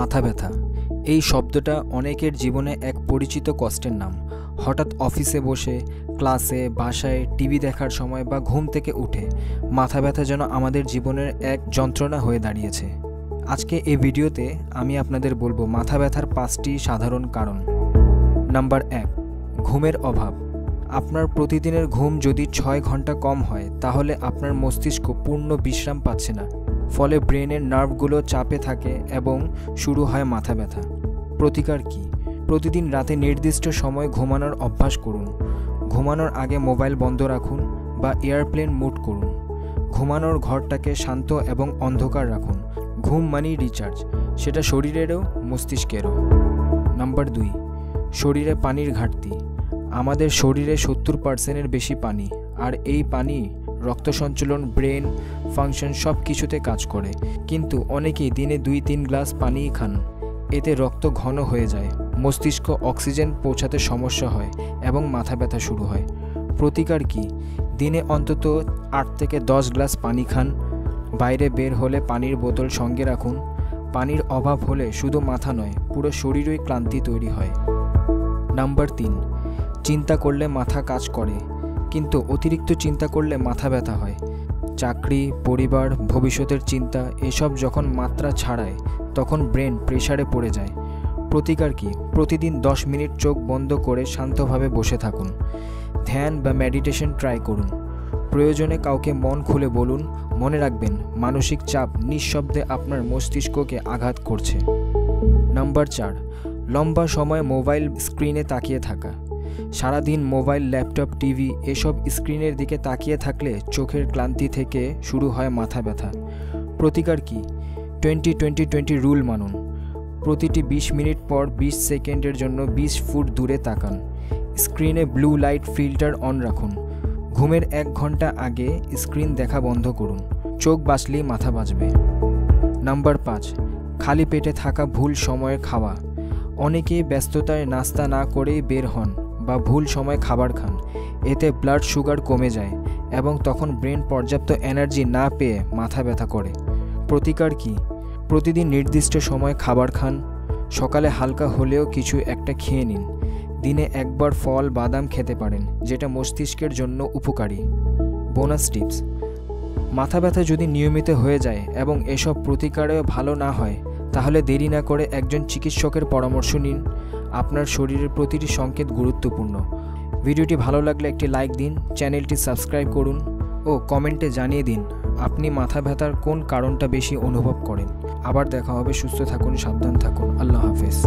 মাথা ব্যথা এই শব্দটা অনেকের জীবনে এক পরিচিত কষ্টের নাম। হঠাৎ অফিসে বসে, ক্লাসে, বাসায়, টিভি দেখার সময় বা ঘুম থেকে উঠে মাথা ব্যথা যেন আমাদের জীবনের এক যন্ত্রণা হয়ে দাঁড়িয়েছে। আজকে এই ভিডিওতে আমি আপনাদের বলবো মাথা ব্যথার 5টি সাধারণ কারণ। নাম্বার 1, ঘুমের অভাব। আপনার প্রতিদিনের ঘুম যদি 6 ঘন্টা কম হয় তাহলে আপনার মস্তিষ্ক পূর্ণ বিশ্রাম পাচ্ছে না, ফলে ব্রেনের নার্ভগুলো চাপে থাকে এবং শুরু হয় মাথা ব্যথা। প্রতিকার কী? প্রতিদিন রাতে নির্দিষ্ট সময় ঘুমানোর অভ্যাস করুন। ঘুমানোর আগে মোবাইল বন্ধ রাখুন বা এয়ারপ্লেন মুড করুন। ঘুমানোর ঘরটাকে শান্ত এবং অন্ধকার রাখুন। ঘুম মানেই রিচার্জ, সেটা শরীরেরও মস্তিষ্কেরও। নাম্বার 2, শরীরে পানির ঘাটতি। আমাদের শরীরে 70%-এর বেশি পানি, আর এই পানি রক্ত সঞ্চালন, ব্রেন ফাংশন সব কিছুতে কাজ করে। কিন্তু অনেকেই দিনে 2-3 গ্লাস পানিই খান। এতে রক্ত ঘন হয়ে যায়, মস্তিষ্ক অক্সিজেন পৌঁছাতে সমস্যা হয় এবং মাথা ব্যথা শুরু হয়। প্রতিকার কী? দিনে অন্তত 8 থেকে 10 গ্লাস পানি খান। বাইরে বের হলে পানির বোতল সঙ্গে রাখুন। পানির অভাব হলে শুধু মাথা নয়, পুরো শরীরই ক্লান্তি তৈরি হয়। নাম্বার 3, চিন্তা করলে মাথা কাজ করে, কিন্তু অতিরিক্ত চিন্তা করলে মাথা ব্যথা হয়। চাকরি, পরিবার, ভবিষ্যতের চিন্তা এসব যখন মাত্রা ছাড়ায় তখন ব্রেন প্রেসারে পড়ে যায়। প্রতিকার কী? প্রতিদিন 10 মিনিট চোখ বন্ধ করে শান্তভাবে বসে থাকুন। ধ্যান বা মেডিটেশন ট্রাই করুন। প্রয়োজনে কাউকে মন খুলে বলুন। মনে রাখবেন, মানসিক চাপ নিঃশব্দে আপনার মস্তিষ্ককে আঘাত করছে। নাম্বার 4, লম্বা সময় মোবাইল স্ক্রিনে তাকিয়ে থাকা। সারাদিন মোবাইল, ল্যাপটপ, টিভি এসব স্ক্রিনের দিকে তাকিয়ে থাকলে চোখের ক্লান্তি থেকে শুরু হয় মাথা ব্যথা। প্রতিকার কী? 20-20-20 রুল মানুন। প্রতিটি 20 মিনিট পর 20 সেকেন্ডের জন্য 20 ফুট দূরে তাকান। স্ক্রিনে ব্লু লাইট ফিল্টার অন রাখুন। ঘুমের 1 ঘন্টা আগে স্ক্রিন দেখা বন্ধ করুন। চোখ বাঁচলেই মাথা বাঁচবে। নাম্বার 5, খালি পেটে থাকা, ভুল সময়ে খাওয়া। অনেকেই ব্যস্ততায় নাস্তা না করেই বের হন বা ভুল সময় খাবার খান। এতে ব্লাড সুগার কমে যায় এবং তখন ব্রেন পর্যাপ্ত এনার্জি না পেয়ে মাথা ব্যথা করে। প্রতিকার কী? প্রতিদিন নির্দিষ্ট সময় খাবার খান। সকালে হালকা হলেও কিছু একটা খেয়ে নিন। দিনে একবার ফল, বাদাম খেতে পারেন, যেটা মস্তিষ্কের জন্য উপকারী। বোনাস টিপস: মাথা ব্যথা যদি নিয়মিত হয়ে যায় এবং এসব প্রতিকারেও ভালো না হয় তাহলে দেরি না করে একজন চিকিৎসকের পরামর্শ নিন। আপনার শরীরের প্রতিটি সংকেত গুরুত্বপূর্ণ। ভিডিওটি ভালো লাগলে একটি লাইক দিন, চ্যানেলটি সাবস্ক্রাইব করুন ও কমেন্টে জানিয়ে দিন আপনি মাথা ব্যথার কোন কারণটা বেশি অনুভব করেন। আবার দেখা হবে। সুস্থ থাকুন, সাবধান থাকুন। আল্লাহ হাফেজ।